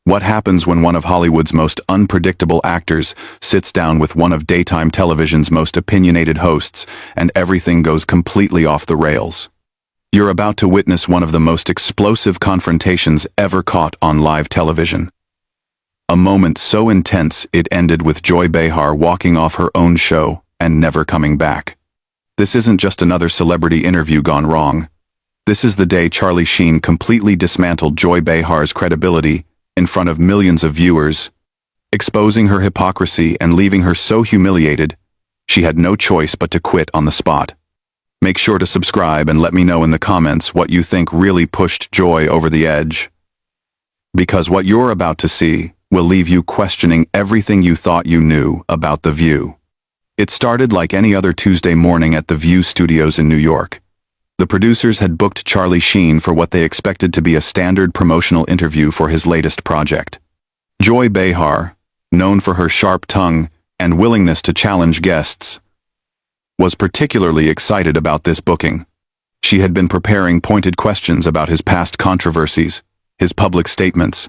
What happens when one of Hollywood's most unpredictable actors sits down with one of daytime television's most opinionated hosts and everything goes completely off the rails? You're about to witness one of the most explosive confrontations ever caught on live television. A moment so intense it ended with Joy Behar walking off her own show and never coming back. This isn't just another celebrity interview gone wrong. This is the day Sheen completely dismantled Joy Behar's credibility in front of millions of viewers, exposing her hypocrisy and leaving her so humiliated, she had no choice but to quit on the spot. Make sure to subscribe and let me know in the comments what you think really pushed Joy over the edge. Because what you're about to see will leave you questioning everything you thought you knew about The View. It started like any other Tuesday morning at the View studios in New York. The producers had booked Sheen for what they expected to be a standard promotional interview for his latest project. Joy Behar, known for her sharp tongue and willingness to challenge guests, was particularly excited about this booking. She had been preparing pointed questions about his past controversies, his public statements,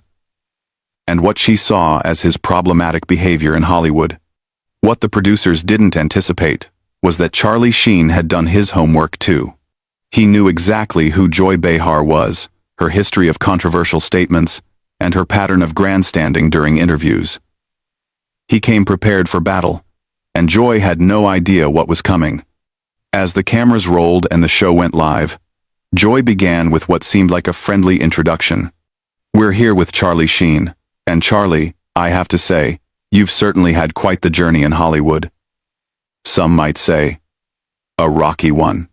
and what she saw as his problematic behavior in Hollywood. What the producers didn't anticipate was that Sheen had done his homework too. He knew exactly who Joy Behar was, her history of controversial statements, and her pattern of grandstanding during interviews. He came prepared for battle, and Joy had no idea what was coming. As the cameras rolled and the show went live, Joy began with what seemed like a friendly introduction. "We're here with Sheen, and Charlie, I have to say, you've certainly had quite the journey in Hollywood. Some might say, a rocky one."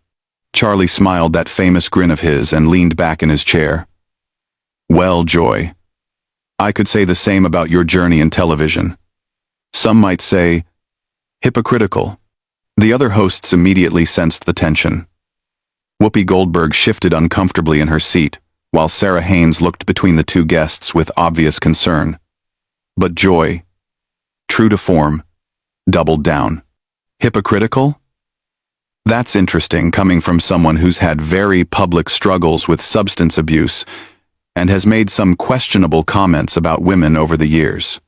Charlie smiled that famous grin of his and leaned back in his chair. "Well, Joy, I could say the same about your journey in television. Some might say, hypocritical." The other hosts immediately sensed the tension. Whoopi Goldberg shifted uncomfortably in her seat, while Sarah Haynes looked between the two guests with obvious concern. But Joy, true to form, doubled down. Hypocritical? That's interesting coming from someone who's had very public struggles with substance abuse and has made some questionable comments about women over the years.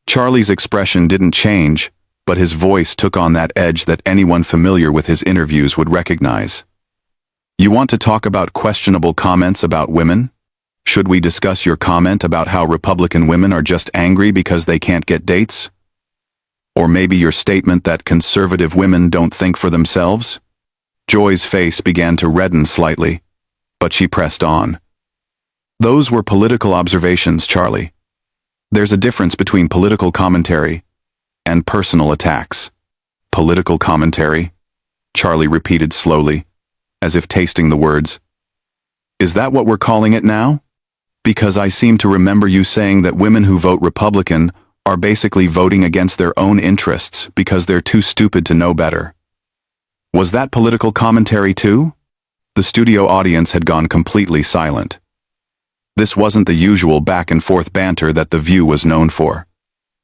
Charlie's expression didn't change, but his voice took on that edge that anyone familiar with his interviews would recognize. "You want to talk about questionable comments about women? Should we discuss your comment about how Republican women are just angry because they can't get dates? Or maybe your statement that conservative women don't think for themselves?" Joy's face began to redden slightly, but she pressed on. "Those were political observations, Charlie. There's a difference between political commentary and personal attacks." "Political commentary?" Charlie repeated slowly, as if tasting the words. "Is that what we're calling it now? Because I seem to remember you saying that women who vote Republican are basically voting against their own interests because they're too stupid to know better. Was that political commentary too?" The studio audience had gone completely silent. This wasn't the usual back-and-forth banter that The View was known for.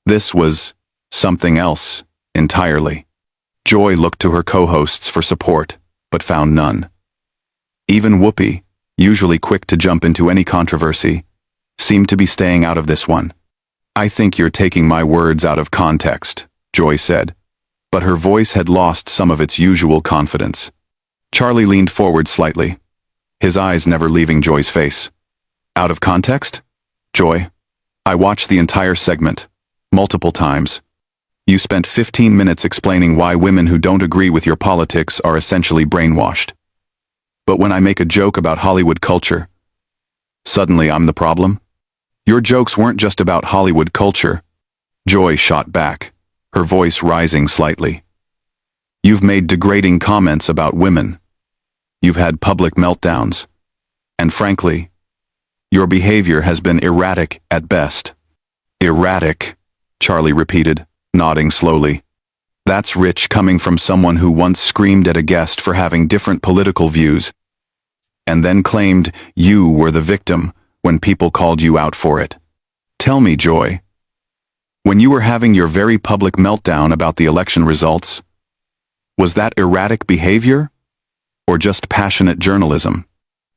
This was something else entirely. Joy looked to her co-hosts for support, but found none. Even Whoopi, usually quick to jump into any controversy, seemed to be staying out of this one. "I think you're taking my words out of context," Joy said, but her voice had lost some of its usual confidence. Charlie leaned forward slightly, his eyes never leaving Joy's face. "Out of context? Joy, I watched the entire segment, multiple times. You spent 15 minutes explaining why women who don't agree with your politics are essentially brainwashed. But when I make a joke about Hollywood culture, suddenly I'm the problem? Your jokes weren't just about Hollywood culture." Joy shot back, her voice rising slightly. "You've made degrading comments about women. You've had public meltdowns. And frankly, your behavior has been erratic at best." "Erratic," Charlie repeated, nodding slowly. "That's rich coming from someone who once screamed at a guest for having different political views, and then claimed you were the victim when people called you out for it. Tell me, Joy, when you were having your very public meltdown about the election results, was that erratic behavior or just passionate journalism?"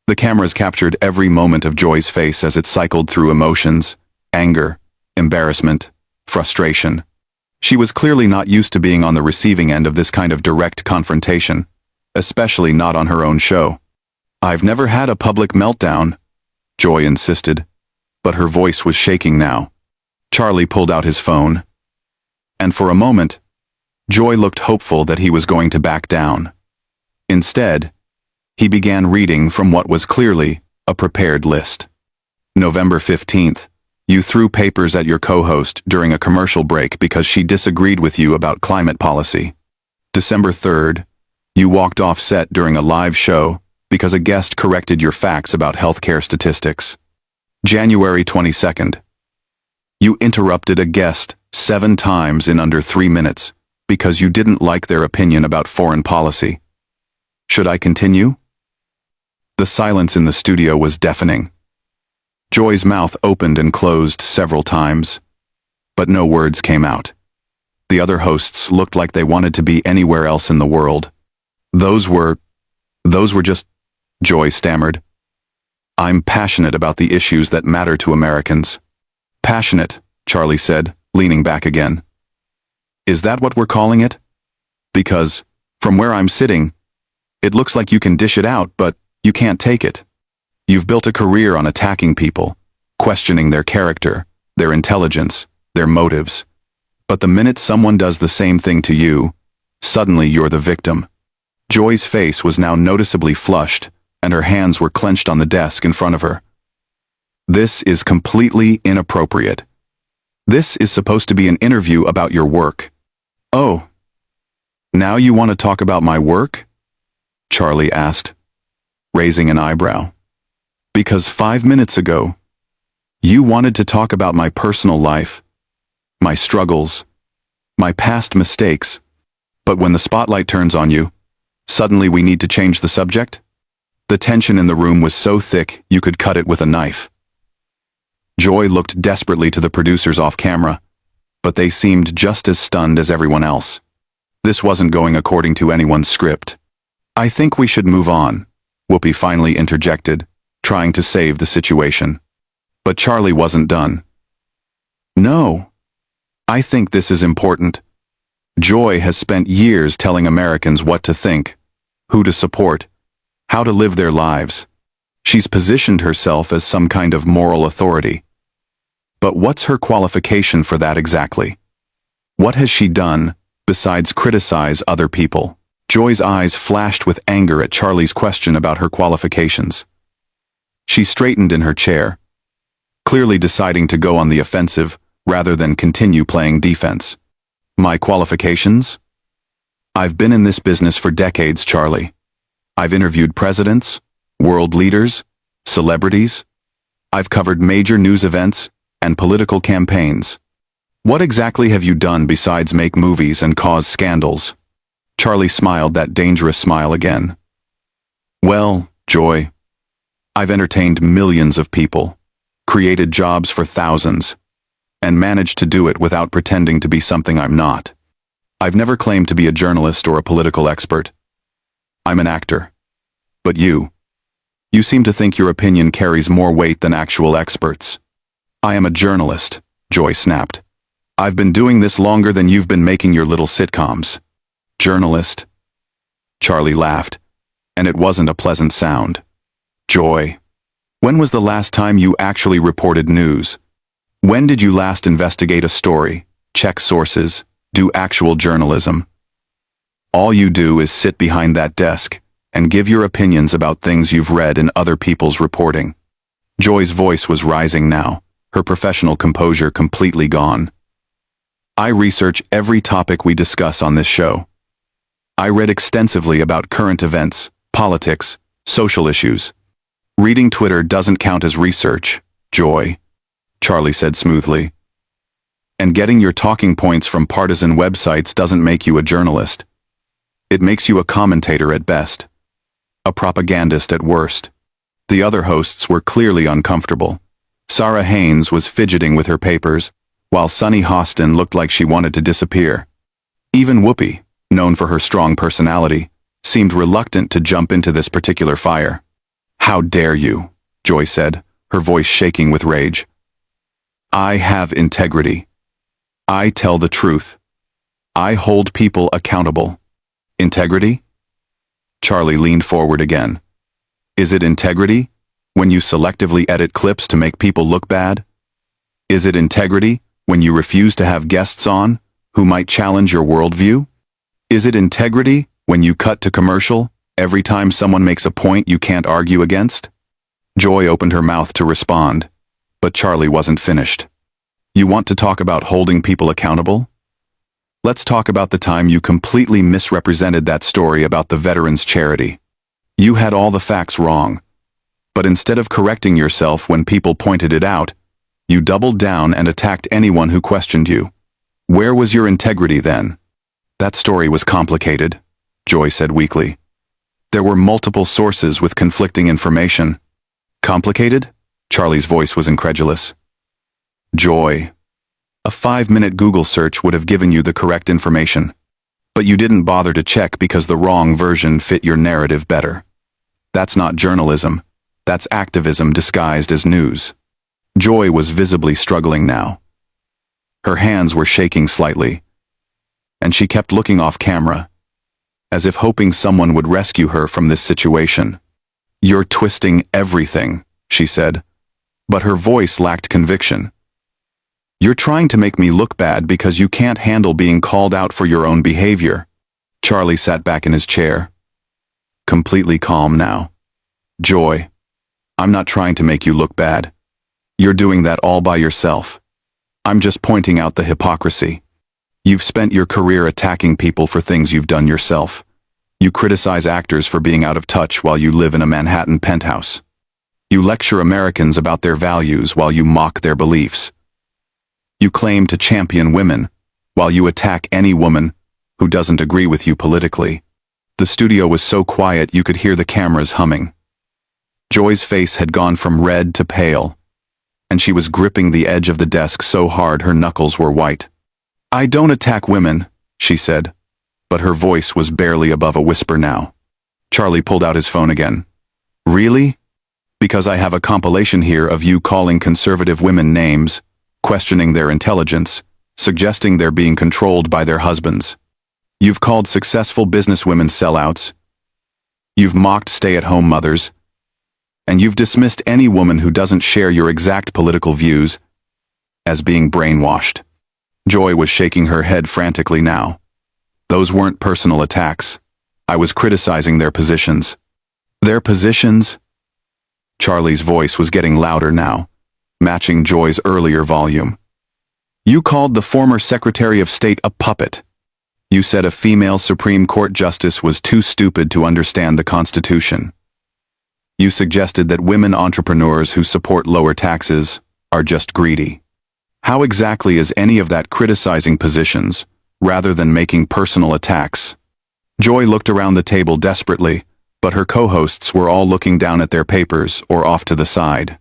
The cameras captured every moment of Joy's face as it cycled through emotions, Anger, embarrassment, frustration. She was clearly not used to being on the receiving end of this kind of direct confrontation, especially not on her own show. "I've never had a public meltdown," Joy insisted, but her voice was shaking now. Charlie pulled out his phone, and for a moment, Joy looked hopeful that he was going to back down. Instead, he began reading from what was clearly a prepared list. November 15th, you threw papers at your co-host during a commercial break because she disagreed with you about climate policy. December 3rd, you walked off set during a live show because a guest corrected your facts about healthcare statistics. January 22nd, you interrupted a guest 7 times in under 3 minutes because you didn't like their opinion about foreign policy. Should I continue? The silence in the studio was deafening. Joy's mouth opened and closed several times, but no words came out. The other hosts looked like they wanted to be anywhere else in the world. Those were just, Joy stammered. "I'm passionate about the issues that matter to Americans." "Passionate," Charlie said, leaning back again. "Is that what we're calling it? Because, from where I'm sitting, it looks like you can dish it out, but you can't take it. You've built a career on attacking people, questioning their character, their intelligence, their motives. But the minute someone does the same thing to you, suddenly you're the victim." Joy's face was now noticeably flushed, and her hands were clenched on the desk in front of her. "This is completely inappropriate. This is supposed to be an interview about your work." "Oh, now you want to talk about my work?" Charlie asked, raising an eyebrow. "Because 5 minutes ago, you wanted to talk about my personal life, my struggles, my past mistakes, but when the spotlight turns on you, suddenly we need to change the subject?" The tension in the room was so thick you could cut it with a knife. Joy looked desperately to the producers off camera, but they seemed just as stunned as everyone else. This wasn't going according to anyone's script. "I think we should move on," Whoopi finally interjected, trying to save the situation. But Charlie wasn't done. "No, I think this is important. Joy has spent years telling Americans what to think, who to support, how to live their lives. She's positioned herself as some kind of moral authority. But what's her qualification for that exactly? What has she done besides criticize other people?" Joy's eyes flashed with anger at Charlie's question about her qualifications. She straightened in her chair, clearly deciding to go on the offensive rather than continue playing defense. "My qualifications? I've been in this business for decades, Charlie. I've interviewed presidents, world leaders, celebrities. I've covered major news events and political campaigns. What exactly have you done besides make movies and cause scandals?" Charlie smiled that dangerous smile again. "Well, Joy, I've entertained millions of people, created jobs for thousands, and managed to do it without pretending to be something I'm not. I've never claimed to be a journalist or a political expert. I'm an actor. But you seem to think your opinion carries more weight than actual experts." "I am a journalist," Joy snapped. "I've been doing this longer than you've been making your little sitcoms." "Journalist?" Charlie laughed, and it wasn't a pleasant sound. "Joy, when was the last time you actually reported news? When did you last investigate a story, check sources, do actual journalism? All you do is sit behind that desk and give your opinions about things you've read in other people's reporting." Joy's voice was rising now, her professional composure completely gone. "I research every topic we discuss on this show. I read extensively about current events, politics, social issues. Reading Twitter doesn't count as research, Joy," Charlie said smoothly. "And getting your talking points from partisan websites doesn't make you a journalist. It makes you a commentator at best, a propagandist at worst." The other hosts were clearly uncomfortable. Sarah Haynes was fidgeting with her papers, while Sunny Hostin looked like she wanted to disappear. Even Whoopi, known for her strong personality, seemed reluctant to jump into this particular fire. "How dare you?" Joy said, her voice shaking with rage. I have integrity. I tell the truth. I hold people accountable. Integrity? Charlie leaned forward again. Is it integrity when you selectively edit clips to make people look bad? Is it integrity when you refuse to have guests on who might challenge your worldview? Is it integrity when you cut to commercial every time someone makes a point you can't argue against? Joy opened her mouth to respond, but Charlie wasn't finished. You want to talk about holding people accountable? Let's talk about the time you completely misrepresented that story about the veterans' charity. You had all the facts wrong, but instead of correcting yourself when people pointed it out, you doubled down and attacked anyone who questioned you. Where was your integrity then? That story was complicated, Joy said weakly. There were multiple sources with conflicting information. Complicated? Charlie's voice was incredulous. Joy. A 5-minute Google search would have given you the correct information. But you didn't bother to check because the wrong version fit your narrative better. That's not journalism. That's activism disguised as news. Joy was visibly struggling now. Her hands were shaking slightly, and she kept looking off camera, as if hoping someone would rescue her from this situation. You're twisting everything, she said, but her voice lacked conviction. You're trying to make me look bad because you can't handle being called out for your own behavior. Charlie sat back in his chair, completely calm now. Joy, I'm not trying to make you look bad. You're doing that all by yourself. I'm just pointing out the hypocrisy. You've spent your career attacking people for things you've done yourself. You criticize actors for being out of touch while you live in a Manhattan penthouse. You lecture Americans about their values while you mock their beliefs. You claim to champion women while you attack any woman who doesn't agree with you politically. The studio was so quiet you could hear the cameras humming. Joy's face had gone from red to pale, and she was gripping the edge of the desk so hard her knuckles were white. I don't attack women, she said, but her voice was barely above a whisper now. Charlie pulled out his phone again. Really? Because I have a compilation here of you calling conservative women names, questioning their intelligence, suggesting they're being controlled by their husbands. You've called successful businesswomen sellouts. You've mocked stay-at-home mothers. And you've dismissed any woman who doesn't share your exact political views as being brainwashed. Joy was shaking her head frantically now. Those weren't personal attacks. I was criticizing their positions. Their positions? Charlie's voice was getting louder now, matching Joy's earlier volume. You called the former Secretary of State a puppet. You said a female Supreme Court justice was too stupid to understand the Constitution. You suggested that women entrepreneurs who support lower taxes are just greedy. How exactly is any of that criticizing positions, rather than making personal attacks? Joy looked around the table desperately, but her co-hosts were all looking down at their papers or off to the side.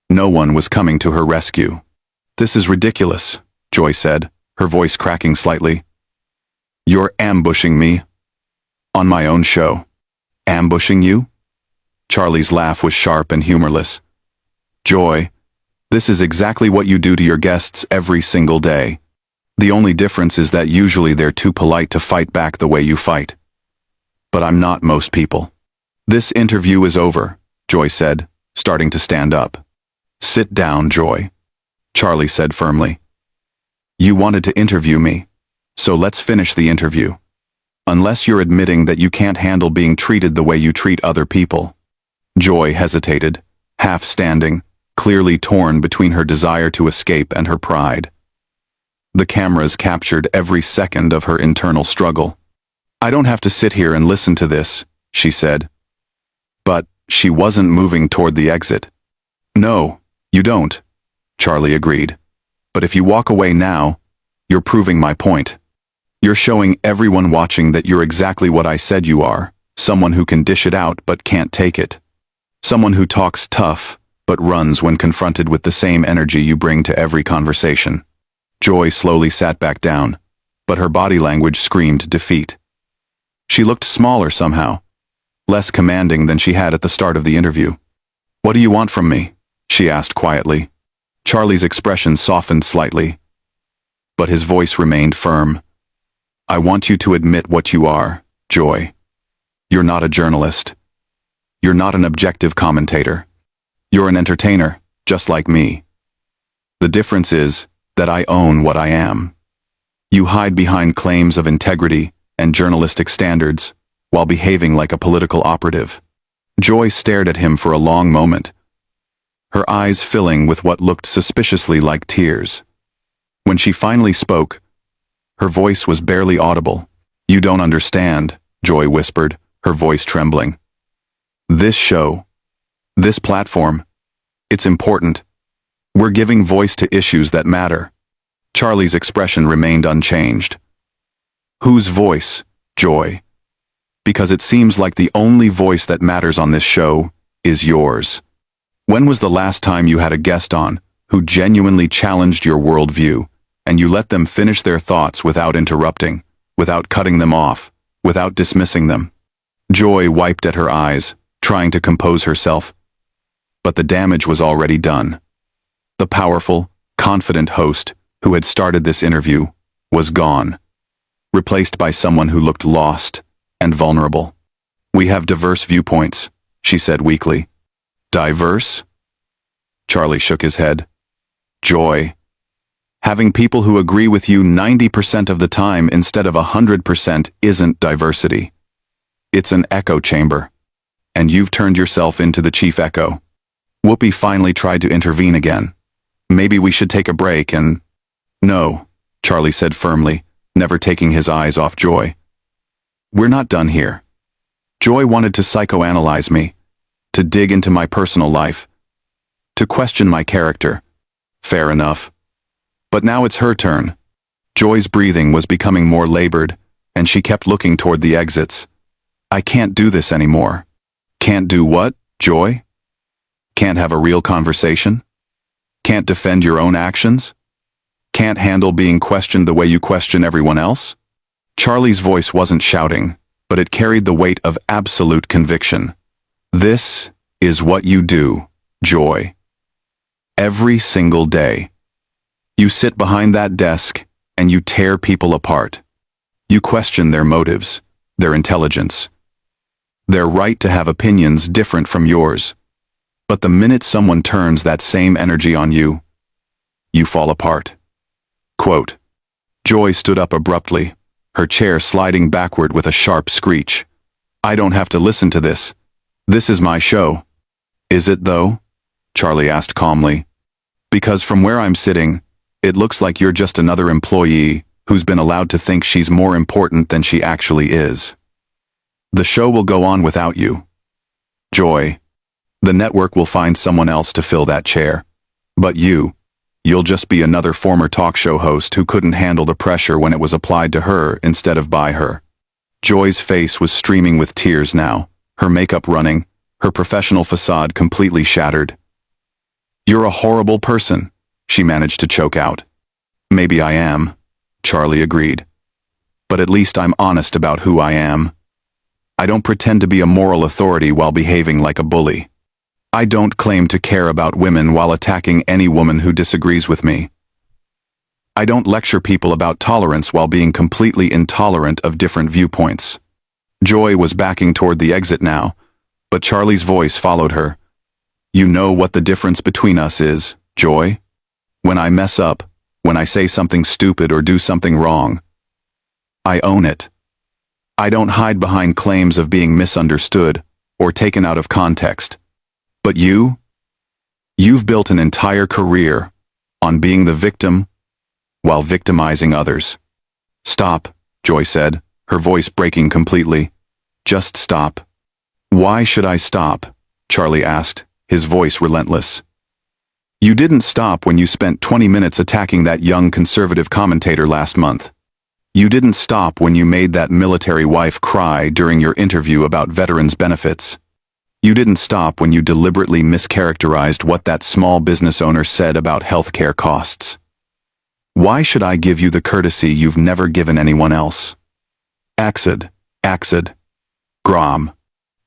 No one was coming to her rescue. This is ridiculous, Joy said, her voice cracking slightly. You're ambushing me. On my own show. Ambushing you? Charlie's laugh was sharp and humorless. Joy, this is exactly what you do to your guests every single day. The only difference is that usually they're too polite to fight back the way you fight. But I'm not most people. This interview is over, Joy said, starting to stand up. Sit down, Joy, Charlie said firmly. You wanted to interview me, so let's finish the interview. Unless you're admitting that you can't handle being treated the way you treat other people. Joy hesitated, half standing, clearly torn between her desire to escape and her pride. The cameras captured every second of her internal struggle. I don't have to sit here and listen to this, she said. But she wasn't moving toward the exit. No, you don't, Charlie agreed. But if you walk away now, you're proving my point. You're showing everyone watching that you're exactly what I said you are, someone who can dish it out but can't take it. Someone who talks tough but runs when confronted with the same energy you bring to every conversation. Joy slowly sat back down, but her body language screamed defeat. She looked smaller somehow, less commanding than she had at the start of the interview. What do you want from me? She asked quietly. Charlie's expression softened slightly, but his voice remained firm. I want you to admit what you are, Joy. You're not a journalist. You're not an objective commentator. You're an entertainer, just like me. The difference is that I own what I am. You hide behind claims of integrity and journalistic standards while behaving like a political operative. Joy stared at him for a long moment, her eyes filling with what looked suspiciously like tears. When she finally spoke, her voice was barely audible. You don't understand, Joy whispered, her voice trembling. This show, this platform, it's important. We're giving voice to issues that matter. Charlie's expression remained unchanged. Whose voice, Joy? Because it seems like the only voice that matters on this show is yours. When was the last time you had a guest on who genuinely challenged your worldview, and you let them finish their thoughts without interrupting, without cutting them off, without dismissing them? Joy wiped at her eyes, trying to compose herself. But the damage was already done. The powerful, confident host who had started this interview was gone, replaced by someone who looked lost and vulnerable. We have diverse viewpoints, she said weakly. Diverse? Charlie shook his head. Joy. Having people who agree with you 90% of the time instead of 100% isn't diversity. It's an echo chamber. And you've turned yourself into the chief echo. Whoopi finally tried to intervene again. Maybe we should take a break and... No, Charlie said firmly, never taking his eyes off Joy. We're not done here. Joy wanted to psychoanalyze me, to dig into my personal life, to question my character. Fair enough. But now it's her turn. Joy's breathing was becoming more labored, and she kept looking toward the exits. I can't do this anymore. Can't do what, Joy? Can't have a real conversation? Can't defend your own actions? Can't handle being questioned the way you question everyone else? Charlie's voice wasn't shouting, but it carried the weight of absolute conviction. This is what you do, Joy. Every single day. You sit behind that desk and you tear people apart. You question their motives, their intelligence, their right to have opinions different from yours. But the minute someone turns that same energy on you, you fall apart. Quote. Joy stood up abruptly, her chair sliding backward with a sharp screech. I don't have to listen to this. This is my show. Is it though? Charlie asked calmly. Because from where I'm sitting, it looks like you're just another employee who's been allowed to think she's more important than she actually is. The show will go on without you. Joy. The network will find someone else to fill that chair. But you'll just be another former talk show host who couldn't handle the pressure when it was applied to her instead of by her. Joy's face was streaming with tears now, her makeup running, her professional facade completely shattered. You're a horrible person, she managed to choke out. Maybe I am, Charlie agreed. But at least I'm honest about who I am. I don't pretend to be a moral authority while behaving like a bully. I don't claim to care about women while attacking any woman who disagrees with me. I don't lecture people about tolerance while being completely intolerant of different viewpoints. Joy was backing toward the exit now, but Charlie's voice followed her. You know what the difference between us is, Joy? When I mess up, when I say something stupid or do something wrong, I own it. I don't hide behind claims of being misunderstood or taken out of context. But you've built an entire career on being the victim while victimizing others. Stop, Joy said, her voice breaking completely. Just stop. Why should I stop? Charlie asked, his voice relentless. You didn't stop when you spent 20 minutes attacking that young conservative commentator last month. You didn't stop when you made that military wife cry during your interview about veterans' benefits. You didn't stop when you deliberately mischaracterized what that small business owner said about healthcare costs. Why should I give you the courtesy you've never given anyone else? Axid. Grom.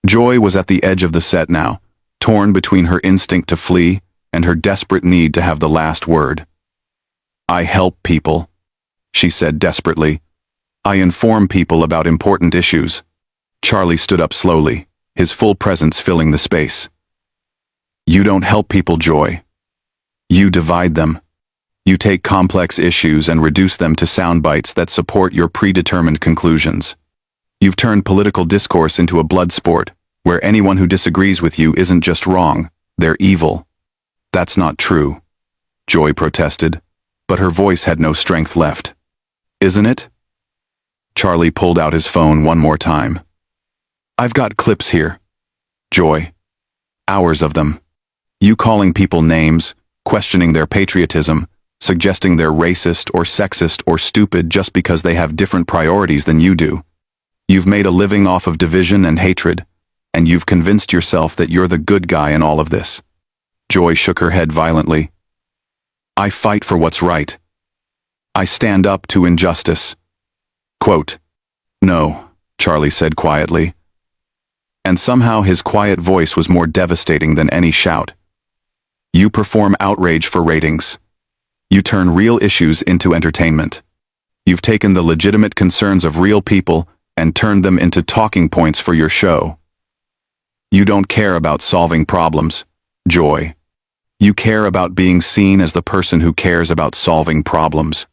Joy was at the edge of the set now, torn between her instinct to flee and her desperate need to have the last word. "I help people," she said desperately. "I inform people about important issues." Charlie stood up slowly, his full presence filling the space. "You don't help people, Joy. You divide them. You take complex issues and reduce them to sound bites that support your predetermined conclusions. You've turned political discourse into a blood sport, where anyone who disagrees with you isn't just wrong, they're evil." "That's not true," Joy protested, but her voice had no strength left. "Isn't it?" Charlie pulled out his phone one more time. "I've got clips here, Joy. Hours of them. You calling people names, questioning their patriotism, suggesting they're racist or sexist or stupid just because they have different priorities than you do. You've made a living off of division and hatred, and you've convinced yourself that you're the good guy in all of this." Joy shook her head violently. "I fight for what's right. I stand up to injustice." Quote, "No," Charlie said quietly. And somehow his quiet voice was more devastating than any shout. "You perform outrage for ratings. You turn real issues into entertainment. You've taken the legitimate concerns of real people and turned them into talking points for your show. You don't care about solving problems, Joy. You care about being seen as the person who cares about solving problems."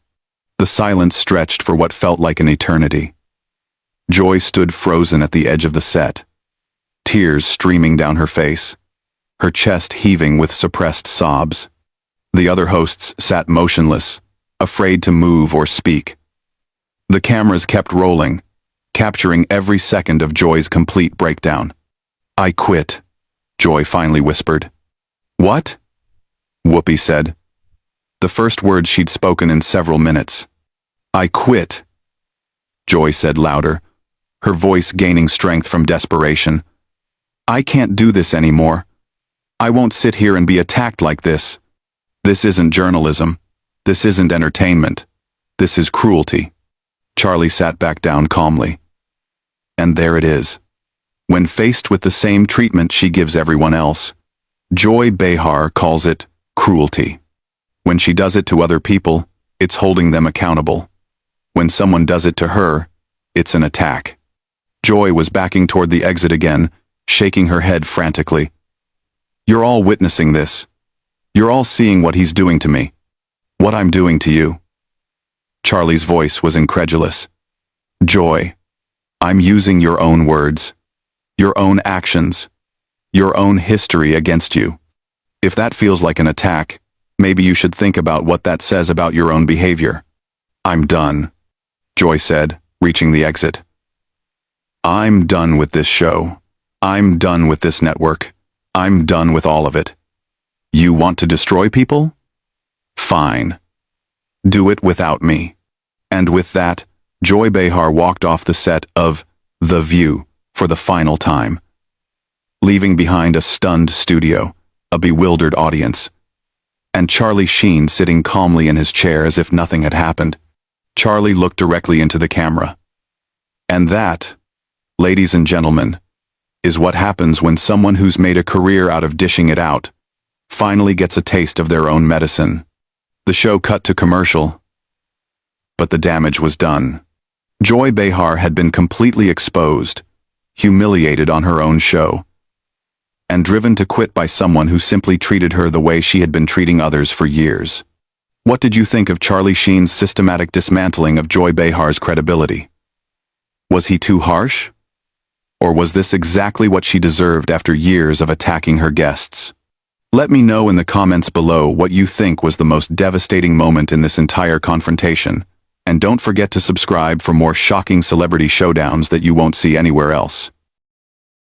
The silence stretched for what felt like an eternity. Joy stood frozen at the edge of the set, tears streaming down her face, her chest heaving with suppressed sobs. The other hosts sat motionless, afraid to move or speak. The cameras kept rolling, capturing every second of Joy's complete breakdown. "I quit," Joy finally whispered. "What?" Whoopi said. The first words she'd spoken in several minutes. "I quit," Joy said louder, her voice gaining strength from desperation. "I can't do this anymore. I won't sit here and be attacked like this. This isn't journalism. This isn't entertainment. This is cruelty." Charlie sat back down calmly. And there it is. When faced with the same treatment she gives everyone else, Joy Behar calls it cruelty. When she does it to other people, it's holding them accountable. When someone does it to her, it's an attack. Joy was backing toward the exit again, shaking her head frantically. "You're all witnessing this. You're all seeing what he's doing to me. What I'm doing to you." Charlie's voice was incredulous. "Joy, I'm using your own words, your own actions, your own history against you. If that feels like an attack, maybe you should think about what that says about your own behavior." "I'm done," Joy said, reaching the exit. "I'm done with this show. I'm done with this network. I'm done with all of it. You want to destroy people? Fine. Do it without me." And with that, Joy Behar walked off the set of The View for the final time, leaving behind a stunned studio, a bewildered audience, and Charlie Sheen sitting calmly in his chair as if nothing had happened. Charlie looked directly into the camera. And that, ladies and gentlemen, is what happens when someone who's made a career out of dishing it out finally gets a taste of their own medicine. The show cut to commercial, but the damage was done. Joy Behar had been completely exposed, humiliated on her own show, and driven to quit by someone who simply treated her the way she had been treating others for years. What did you think of Charlie Sheen's systematic dismantling of Joy Behar's credibility? Was he too harsh? Or was this exactly what she deserved after years of attacking her guests? Let me know in the comments below what you think was the most devastating moment in this entire confrontation, and don't forget to subscribe for more shocking celebrity showdowns that you won't see anywhere else.